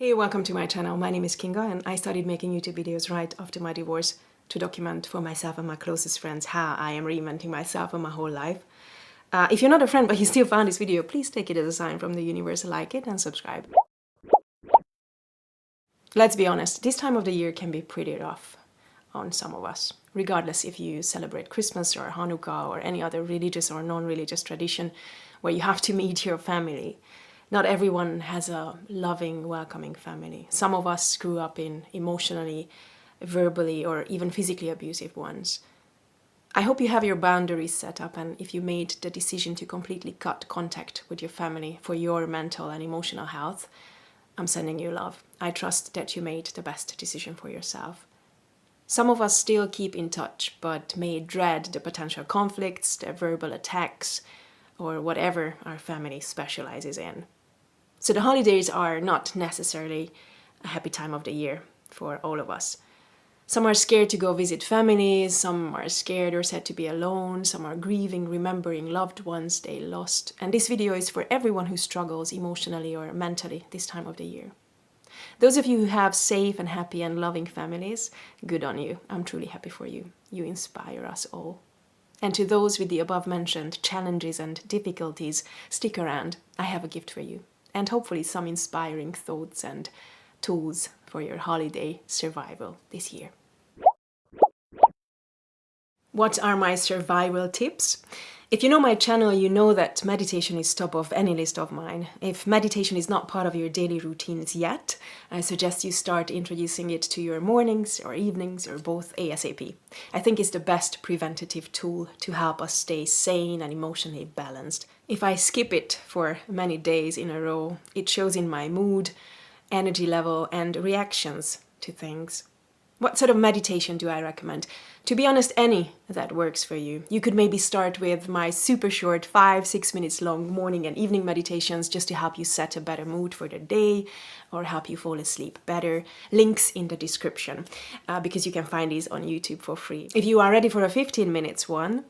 Hey, welcome to my channel. My name is Kinga and I started making YouTube videos right after my divorce to document for myself and my closest friends how I am reinventing myself and my whole life. If you're not a friend but you still found this video, please take it as a sign from the universe, like it and subscribe. Let's be honest, this time of the year can be pretty rough on some of us, regardless if you celebrate Christmas or Hanukkah or any other religious or non-religious tradition where you have to meet your family. Not everyone has a loving, welcoming family. Some of us grew up in emotionally, verbally, or even physically abusive ones. I hope you have your boundaries set up, and if you made the decision to completely cut contact with your family for your mental and emotional health, I'm sending you love. I trust that you made the best decision for yourself. Some of us still keep in touch, but may dread the potential conflicts, the verbal attacks, or whatever our family specializes in. So the holidays are not necessarily a happy time of the year for all of us. Some are scared to go visit families, some are scared or said to be alone, some are grieving, remembering loved ones they lost. And this video is for everyone who struggles emotionally or mentally this time of the year. Those of you who have safe and happy and loving families, good on you. I'm truly happy for you. You inspire us all. And to those with the above-mentioned challenges and difficulties, stick around. I have a gift for you. And hopefully some inspiring thoughts and tools for your holiday survival this year. What are my survival tips? If you know my channel, you know that meditation is top of any list of mine. If meditation is not part of your daily routines yet, I suggest you start introducing it to your mornings or evenings or both ASAP. I think it's the best preventative tool to help us stay sane and emotionally balanced. If I skip it for many days in a row, it shows in my mood, energy level, and reactions to things. What sort of meditation do I recommend? To be honest, any that works for you. You could maybe start with my super short 5-6 minutes long morning and evening meditations just to help you set a better mood for the day or help you fall asleep better. Links in the description because you can find these on YouTube for free. If you are ready for a 15 minutes one,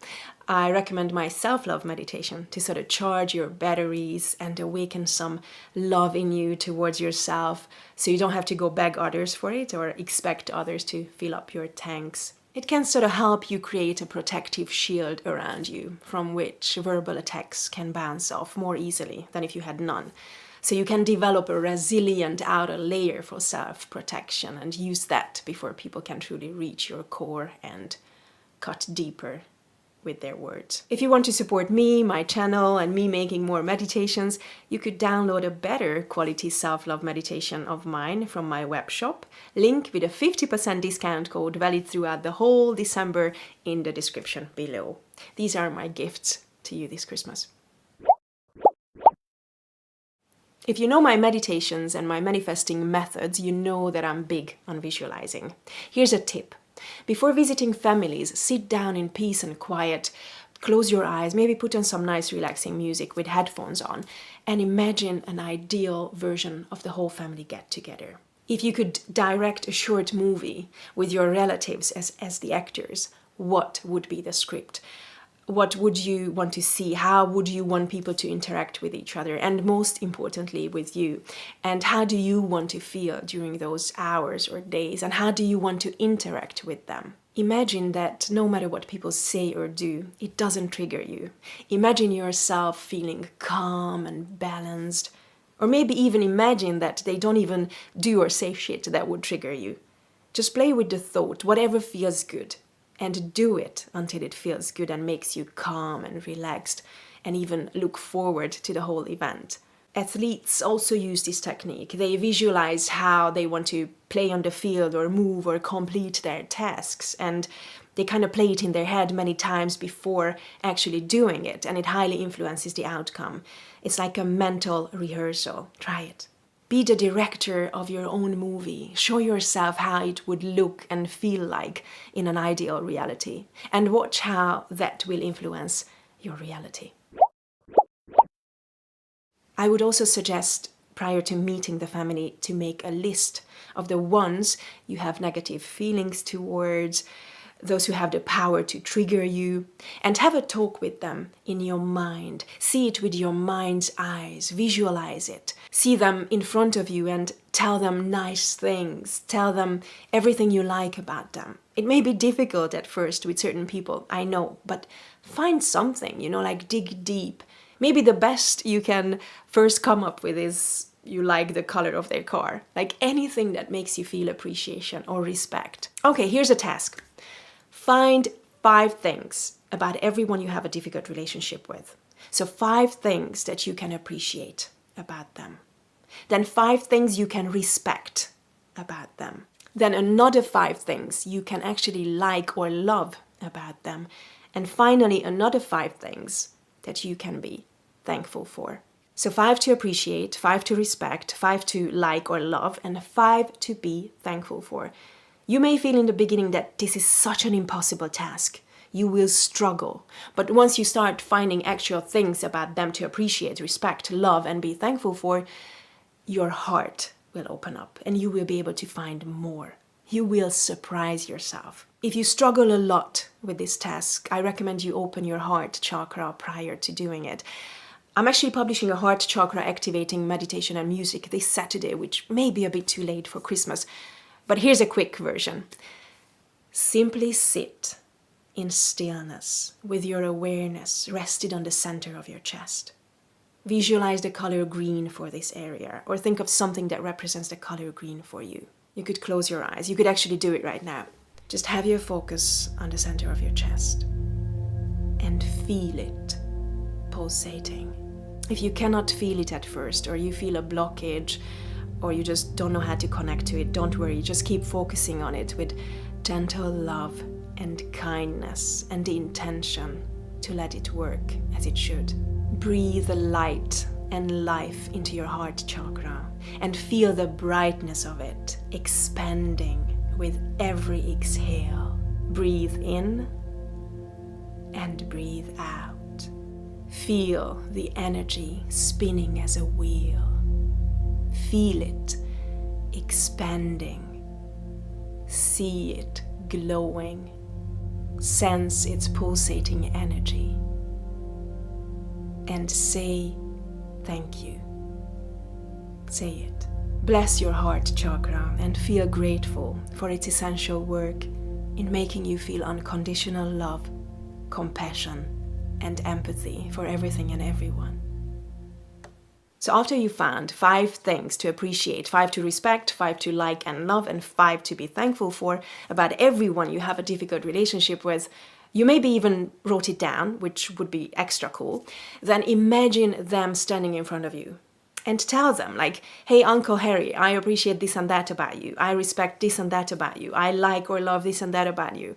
I recommend my self-love meditation to sort of charge your batteries and awaken some love in you towards yourself so you don't have to go beg others for it or expect others to fill up your tanks. It can sort of help you create a protective shield around you from which verbal attacks can bounce off more easily than if you had none. So you can develop a resilient outer layer for self-protection and use that before people can truly reach your core and cut deeper with their words. If you want to support me, my channel, and me making more meditations, you could download a better quality self-love meditation of mine from my web shop. Link with a 50% discount code valid throughout the whole December in the description below. These are my gifts to you this Christmas. If you know my meditations and my manifesting methods, you know that I'm big on visualizing. Here's a tip. Before visiting families, sit down in peace and quiet, close your eyes, maybe put on some nice relaxing music with headphones on, and imagine an ideal version of the whole family get-together. If you could direct a short movie with your relatives as the actors, what would be the script? What would you want to see? How would you want people to interact with each other? And most importantly, with you. And how do you want to feel during those hours or days? And how do you want to interact with them? Imagine that no matter what people say or do, it doesn't trigger you. Imagine yourself feeling calm and balanced. Or maybe even imagine that they don't even do or say shit that would trigger you. Just play with the thought, whatever feels good. And do it until it feels good and makes you calm and relaxed and even look forward to the whole event. Athletes also use this technique. They visualize how they want to play on the field or move or complete their tasks, and they kind of play it in their head many times before actually doing it, and it highly influences the outcome. It's like a mental rehearsal. Try it. Be the director of your own movie. Show yourself how it would look and feel like in an ideal reality. And watch how that will influence your reality. I would also suggest, prior to meeting the family, to make a list of the ones you have negative feelings towards, those who have the power to trigger you, and have a talk with them in your mind. See it with your mind's eyes, visualize it. See them in front of you and tell them nice things. Tell them everything you like about them. It may be difficult at first with certain people, I know, but find something, like dig deep. Maybe the best you can first come up with is you like the color of their car. Like anything that makes you feel appreciation or respect. Okay, here's a task. Find 5 things about everyone you have a difficult relationship with. So 5 things that you can appreciate about them. Then 5 things you can respect about them. Then another 5 things you can actually like or love about them. And finally, another 5 things that you can be thankful for. So 5 to appreciate, 5 to respect, 5 to like or love, and 5 to be thankful for. You may feel in the beginning that this is such an impossible task. You will struggle. But once you start finding actual things about them to appreciate, respect, love, and be thankful for, your heart will open up and you will be able to find more. You will surprise yourself. If you struggle a lot with this task, I recommend you open your heart chakra prior to doing it. I'm actually publishing a heart chakra activating meditation and music this Saturday, which may be a bit too late for Christmas. But here's a quick version. Simply sit in stillness with your awareness rested on the center of your chest. Visualize the color green for this area, or think of something that represents the color green for you. You could close your eyes. You could actually do it right now. Just have your focus on the center of your chest and feel it pulsating. If you cannot feel it at first, or you feel a blockage, or you just don't know how to connect to it, don't worry. Just keep focusing on it with gentle love and kindness and the intention to let it work as it should. Breathe the light and life into your heart chakra and feel the brightness of it expanding with every exhale. Breathe in and breathe out. Feel the energy spinning as a wheel. Feel it expanding. See it glowing. Sense its pulsating energy. And say thank you. Say it. Bless your heart chakra and feel grateful for its essential work in making you feel unconditional love, compassion, and empathy for everything and everyone. So after you found 5 things to appreciate, 5 to respect, 5 to like and love, and 5 to be thankful for about everyone you have a difficult relationship with, you maybe even wrote it down, which would be extra cool. Then imagine them standing in front of you and tell them like, hey, Uncle Harry, I appreciate this and that about you. I respect this and that about you. I like or love this and that about you,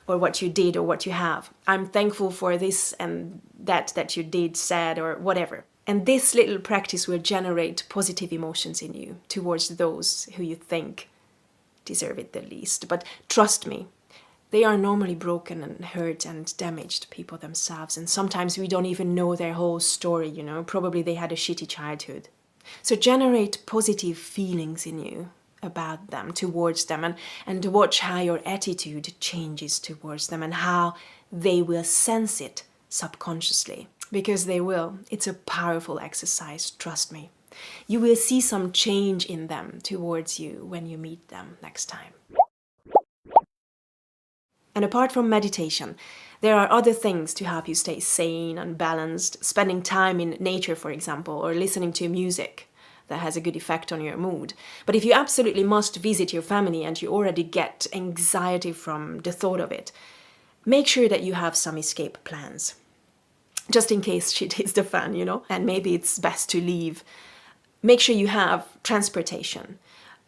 or what you did or what you have. I'm thankful for this and that you did, said, or whatever. And this little practice will generate positive emotions in you towards those who you think deserve it the least. But trust me, they are normally broken and hurt and damaged people themselves. And sometimes we don't even know their whole story, Probably they had a shitty childhood. So generate positive feelings in you about them, towards them, and watch how your attitude changes towards them and how they will sense it subconsciously. Because they will. It's a powerful exercise, trust me. You will see some change in them towards you when you meet them next time. And apart from meditation, there are other things to help you stay sane and balanced. Spending time in nature, for example, or listening to music that has a good effect on your mood. But if you absolutely must visit your family and you already get anxiety from the thought of it, make sure that you have some escape plans. Just in case shit hits the fan, and maybe it's best to leave. Make sure you have transportation,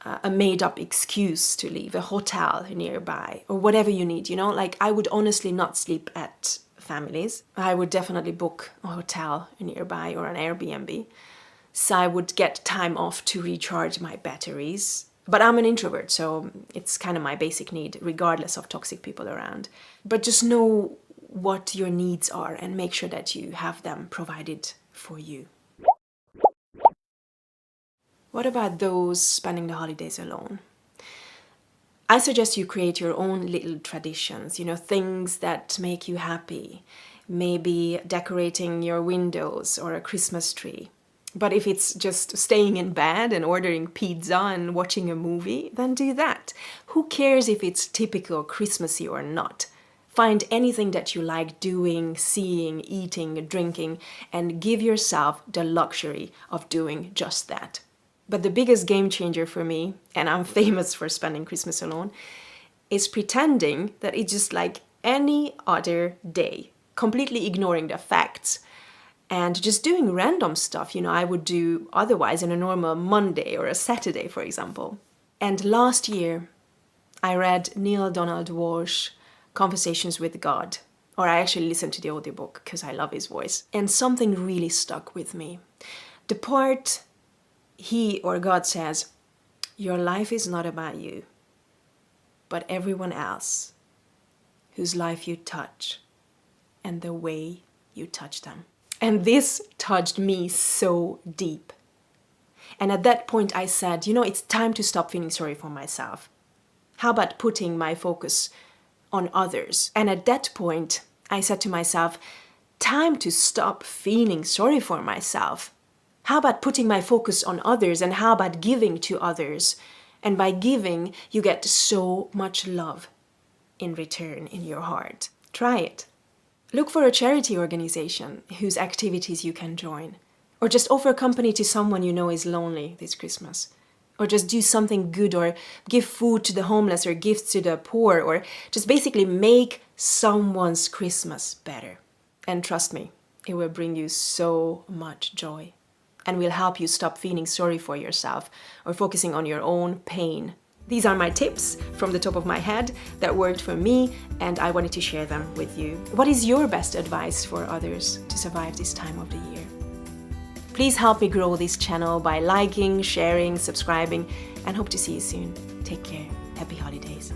a made-up excuse to leave, a hotel nearby, or whatever you need, Like, I would honestly not sleep at families. I would definitely book a hotel nearby or an Airbnb. So I would get time off to recharge my batteries. But I'm an introvert, so it's kind of my basic need, regardless of toxic people around. But just know what your needs are and make sure that you have them provided for you. What about those spending the holidays alone? I suggest you create your own little traditions, things that make you happy. Maybe decorating your windows or a Christmas tree. But if it's just staying in bed and ordering pizza and watching a movie, then do that. Who cares if it's typical Christmassy or not? Find anything that you like doing, seeing, eating, drinking, and give yourself the luxury of doing just that. But the biggest game changer for me, and I'm famous for spending Christmas alone, is pretending that it's just like any other day, completely ignoring the facts and just doing random stuff, I would do otherwise in a normal Monday or a Saturday, for example. And last year, I read Neale Donald Walsh, Conversations with God, or I actually listened to the audiobook because I love his voice. And something really stuck with me. The part he or God says, your life is not about you, but everyone else whose life you touch and the way you touch them. And this touched me so deep. And at that point I said, it's time to stop feeling sorry for myself. How about putting my focus on others? And at that point, I said to myself, time to stop feeling sorry for myself. How about putting my focus on others, and how about giving to others? And by giving, you get so much love in return in your heart. Try it. Look for a charity organization whose activities you can join. Or just offer company to someone you know is lonely this Christmas. Or just do something good, or give food to the homeless, or gifts to the poor, or just basically make someone's Christmas better. And trust me, it will bring you so much joy and will help you stop feeling sorry for yourself or focusing on your own pain. These are my tips from the top of my head that worked for me, and I wanted to share them with you. What is your best advice for others to survive this time of the year? Please help me grow this channel by liking, sharing, subscribing, and hope to see you soon. Take care. Happy holidays.